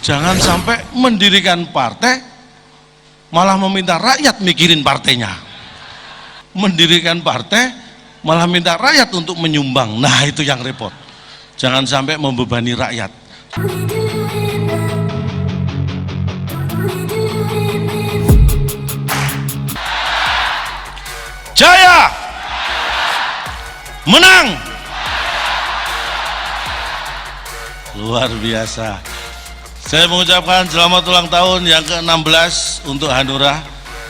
Jangan sampai mendirikan partai malah meminta rakyat mikirin partainya. Mendirikan partai malah minta rakyat untuk menyumbang. Nah, itu yang repot. Jangan sampai membebani rakyat. Jaya! Menang! Luar biasa. Saya mengucapkan selamat ulang tahun yang ke-16 untuk Hanura,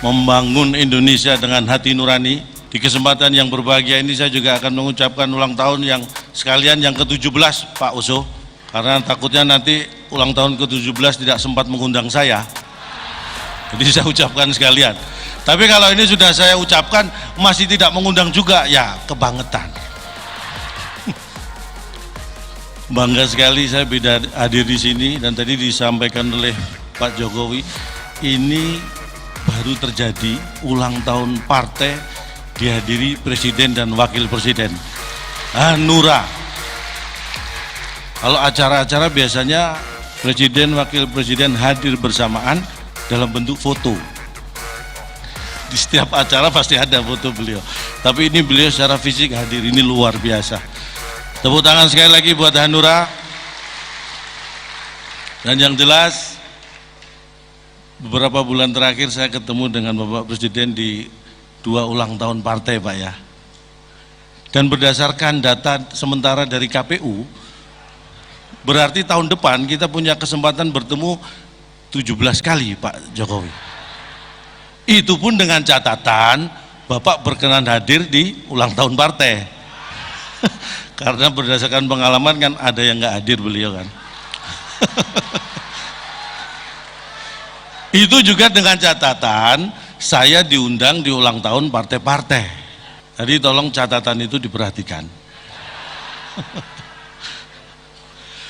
membangun Indonesia dengan hati nurani. Di kesempatan yang berbahagia ini saya juga akan mengucapkan ulang tahun yang sekalian yang ke-17 Pak Oso, karena takutnya nanti ulang tahun ke-17 tidak sempat mengundang saya. Jadi saya ucapkan sekalian. Tapi kalau ini sudah saya ucapkan masih tidak mengundang juga, ya kebangetan. Bangga sekali saya bisa hadir di sini, dan tadi disampaikan oleh Pak Jokowi, ini baru terjadi ulang tahun partai dihadiri Presiden dan Wakil Presiden. Hanura. Kalau acara-acara biasanya Presiden, Wakil Presiden hadir bersamaan dalam bentuk foto. Di setiap acara pasti ada foto beliau. Tapi ini beliau secara fisik hadir, ini luar biasa. Tepuk tangan sekali lagi buat Hanura. Dan yang jelas, beberapa bulan terakhir saya ketemu dengan Bapak Presiden di 2 ulang tahun partai, Pak, ya. Dan berdasarkan data sementara dari KPU, berarti tahun depan kita punya kesempatan bertemu 17 kali, Pak Jokowi. Itu pun dengan catatan Bapak berkenan hadir di ulang tahun partai. Karena berdasarkan pengalaman kan ada yang nggak hadir beliau kan. Itu juga dengan catatan saya diundang di ulang tahun partai-partai. Jadi tolong catatan itu diperhatikan.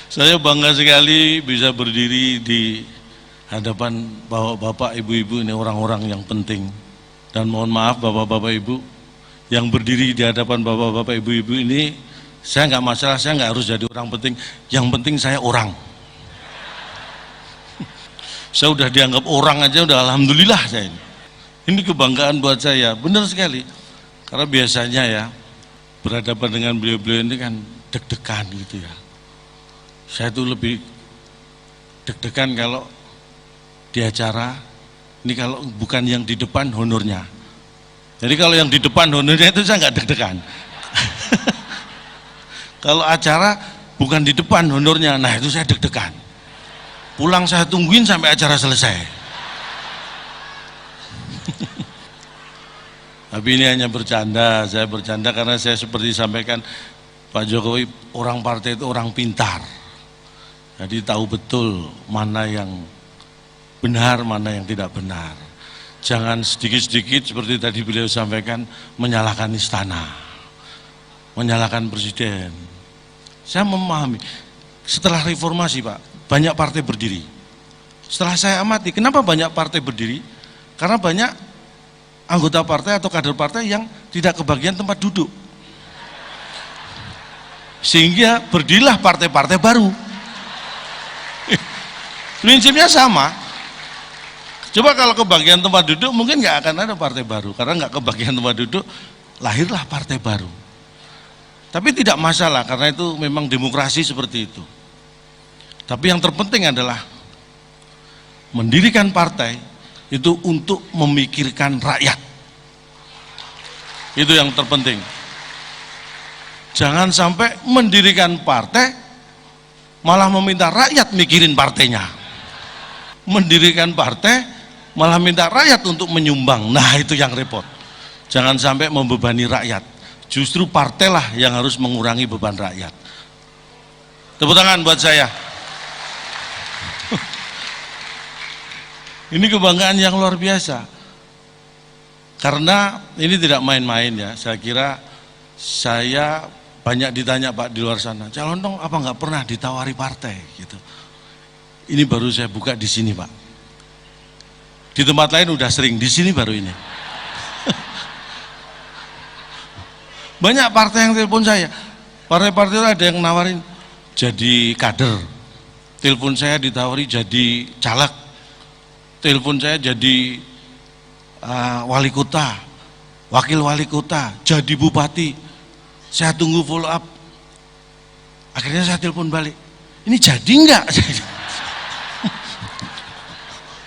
Saya bangga sekali bisa berdiri di hadapan bapak-bapak, ibu-ibu, ini orang-orang yang penting. Dan mohon maaf bapak-bapak, ibu yang berdiri di hadapan bapak-bapak, ibu-ibu ini, saya nggak masalah, saya nggak harus jadi orang penting. Yang penting saya orang. Saya udah dianggap orang aja, udah alhamdulillah saya ini. Ini kebanggaan buat saya, benar sekali. Karena biasanya ya berhadapan dengan beliau-beliau ini kan deg-degan gitu ya. Saya tuh lebih deg-degan kalau di acara ini, kalau bukan yang di depan honornya. Jadi kalau yang di depan honornya itu saya nggak deg-degan. Kalau acara bukan di depan honornya, nah itu saya deg-degan. Pulang saya tungguin sampai acara selesai. Tapi ini hanya bercanda, saya bercanda karena saya seperti disampaikan Pak Jokowi, orang partai itu orang pintar. Jadi tahu betul mana yang benar, mana yang tidak benar. Jangan sedikit-sedikit seperti tadi beliau sampaikan menyalahkan istana, menyalahkan presiden. Saya memahami, setelah reformasi Pak, banyak partai berdiri. Setelah saya amati, kenapa banyak partai berdiri? Karena banyak anggota partai atau kader partai yang tidak kebagian tempat duduk. Sehingga berdirilah partai-partai baru. Prinsipnya sama. Coba kalau kebagian tempat duduk mungkin nggak akan ada partai baru, karena nggak kebagian tempat duduk, lahirlah partai baru. Tapi tidak masalah, karena itu memang demokrasi seperti itu. Tapi yang terpenting adalah mendirikan partai itu untuk memikirkan rakyat. Itu yang terpenting. Jangan sampai mendirikan partai malah meminta rakyat mikirin partainya. Mendirikan partai malah minta rakyat untuk menyumbang. Nah, itu yang repot. Jangan sampai membebani rakyat. Justru partailah yang harus mengurangi beban rakyat. Tepuk tangan buat saya. Ini kebanggaan yang luar biasa. Karena ini tidak main-main ya. Saya kira saya banyak ditanya Pak di luar sana, calon dong apa nggak pernah ditawari partai gitu. Ini baru saya buka di sini Pak. Di tempat lain udah sering, di sini baru ini. Banyak partai yang telepon saya. Partai-partai ada yang nawarin jadi kader. telepon saya ditawari jadi caleg, telepon saya jadi wali kota, wakil wali kota, jadi bupati. Saya tunggu follow up. Akhirnya saya telepon balik, ini jadi enggak?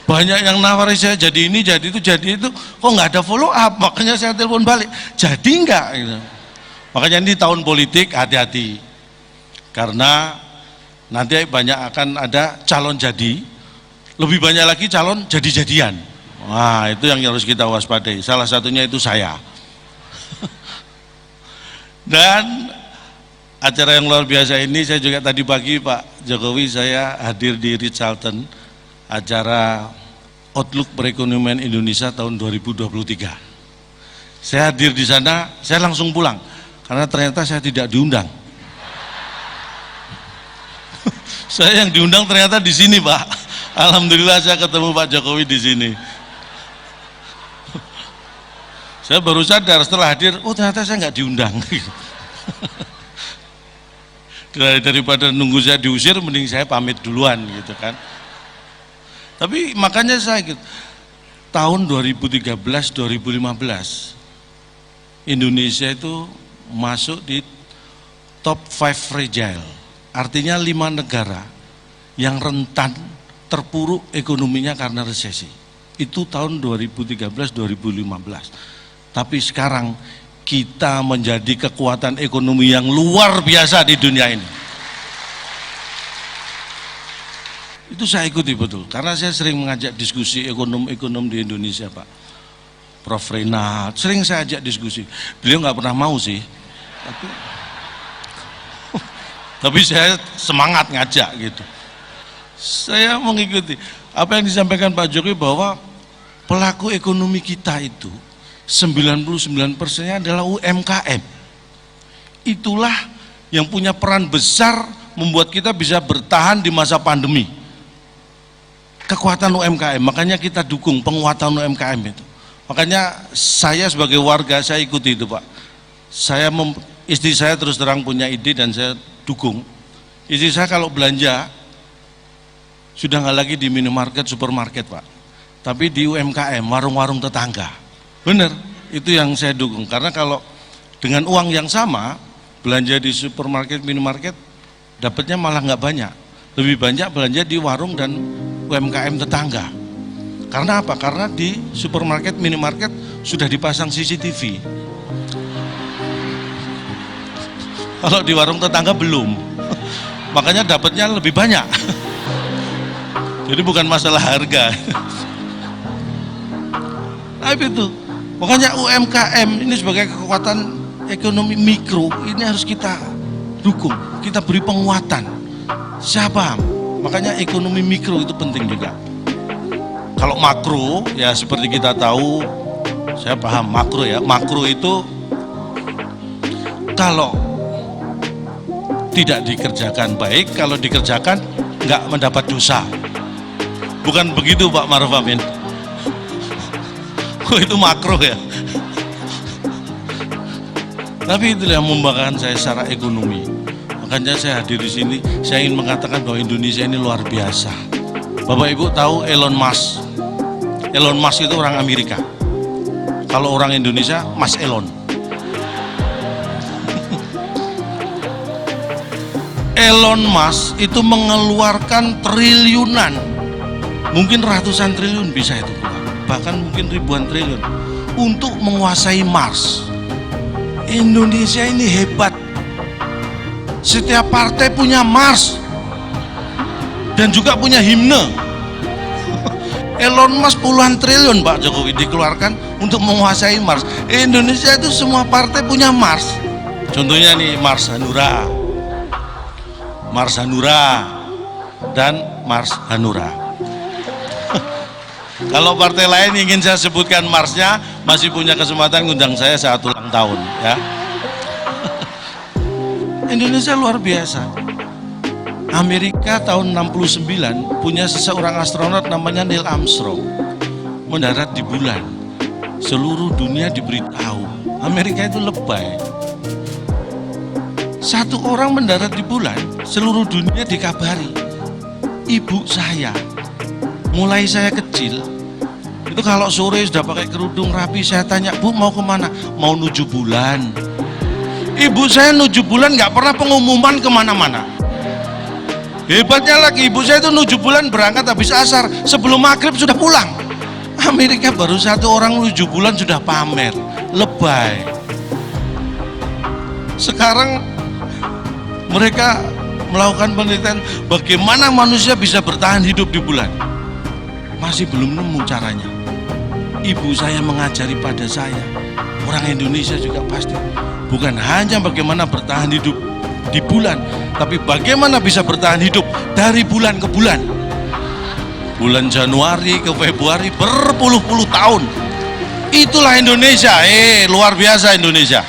Banyak yang nawari saya jadi ini, jadi itu, kok nggak ada follow up? Makanya saya telepon balik, jadi enggak? Gitu. Makanya ini tahun politik, hati-hati, karena nanti banyak akan ada calon jadi, lebih banyak lagi calon jadi-jadian. Wah, itu yang harus kita waspadai. Salah satunya itu saya. Dan acara yang luar biasa ini, saya juga tadi pagi Pak Jokowi saya hadir di Ritz-Carlton, acara Outlook Perekonomian Indonesia tahun 2023. Saya hadir di sana, saya langsung pulang karena ternyata saya tidak diundang. Saya yang diundang ternyata di sini, Pak. Alhamdulillah saya ketemu Pak Jokowi di sini. Saya baru sadar setelah hadir, oh ternyata saya nggak diundang. Daripada nunggu saya diusir, mending saya pamit duluan gitu kan. Tapi makanya saya gitu, tahun 2013-2015 Indonesia itu masuk di top 5 fragile, artinya 5 negara yang rentan terpuruk ekonominya karena resesi. Itu tahun 2013-2015. Tapi sekarang kita menjadi kekuatan ekonomi yang luar biasa di dunia ini. Itu saya ikuti betul, karena saya sering mengajak diskusi ekonom-ekonom di Indonesia, Pak. Prof. Renat, sering saya ajak diskusi. Beliau nggak pernah mau sih, tapi saya semangat ngajak gitu. Saya mengikuti apa yang disampaikan Pak Jokowi bahwa pelaku ekonomi kita itu 99%-nya adalah UMKM. Itulah yang punya peran besar membuat kita bisa bertahan di masa pandemi. Kekuatan UMKM, makanya kita dukung penguatan UMKM itu. Makanya saya sebagai warga, saya ikuti itu Pak. Istri saya terus terang punya ide dan saya dukung. Istri saya kalau belanja, sudah nggak lagi di minimarket, supermarket Pak, tapi di UMKM, warung-warung tetangga. Bener, itu yang saya dukung. Karena kalau dengan uang yang sama, belanja di supermarket, minimarket, dapatnya malah nggak banyak. Lebih banyak belanja di warung dan UMKM tetangga. Karena apa? Karena di supermarket, minimarket sudah dipasang CCTV. Kalau di warung tetangga belum. Makanya dapatnya lebih banyak. Jadi bukan masalah harga. Tapi itu, makanya UMKM ini sebagai kekuatan ekonomi mikro ini harus kita dukung, kita beri penguatan. Siapa? Makanya ekonomi mikro itu penting juga. Kalau makro, ya seperti kita tahu, saya paham makro ya. Makro itu kalau tidak dikerjakan baik, kalau dikerjakan nggak mendapat dosa. Bukan begitu Pak Maruf Amin? Oh, itu makro ya. Tapi itulah yang membanggakan saya secara ekonomi. Makanya saya hadir di sini, saya ingin mengatakan bahwa Indonesia ini luar biasa. Bapak Ibu tahu Elon Musk? Elon Musk itu orang Amerika. Kalau orang Indonesia, Mas Elon. Elon Musk itu mengeluarkan triliunan, mungkin ratusan triliun bisa itu, bahkan mungkin ribuan triliun untuk menguasai Mars. Indonesia ini hebat. Setiap partai punya Mars dan juga punya himne. Elon Musk puluhan triliun Pak Jokowi dikeluarkan untuk menguasai Mars. Indonesia itu semua partai punya Mars. Contohnya nih Mars Hanura, Mars Hanura dan Mars Hanura. Kalau partai lain ingin saya sebutkan Marsnya, masih punya kesempatan ngundang saya saat ulang tahun ya. Indonesia luar biasa. Amerika tahun 69 punya seseorang astronot namanya Neil Armstrong, mendarat di bulan. Seluruh dunia diberitahu. Amerika itu lebay. Satu orang mendarat di bulan, seluruh dunia dikabari. Ibu saya, mulai saya kecil, itu kalau sore sudah pakai kerudung rapi, saya tanya, Bu mau kemana? Mau 7 bulan. Ibu saya 7 bulan nggak pernah pengumuman kemana-mana. Hebatnya lagi, ibu saya itu 7 bulan berangkat habis asar, sebelum maghrib sudah pulang. Amerika baru 1 orang 7 bulan sudah pamer, lebay. Sekarang mereka melakukan penelitian bagaimana manusia bisa bertahan hidup di bulan. Masih belum nemu caranya. Ibu saya mengajari pada saya, orang Indonesia juga pasti, bukan hanya bagaimana bertahan hidup di bulan, tapi bagaimana bisa bertahan hidup dari bulan ke bulan. Bulan Januari ke Februari berpuluh-puluh tahun. Itulah Indonesia, luar biasa Indonesia.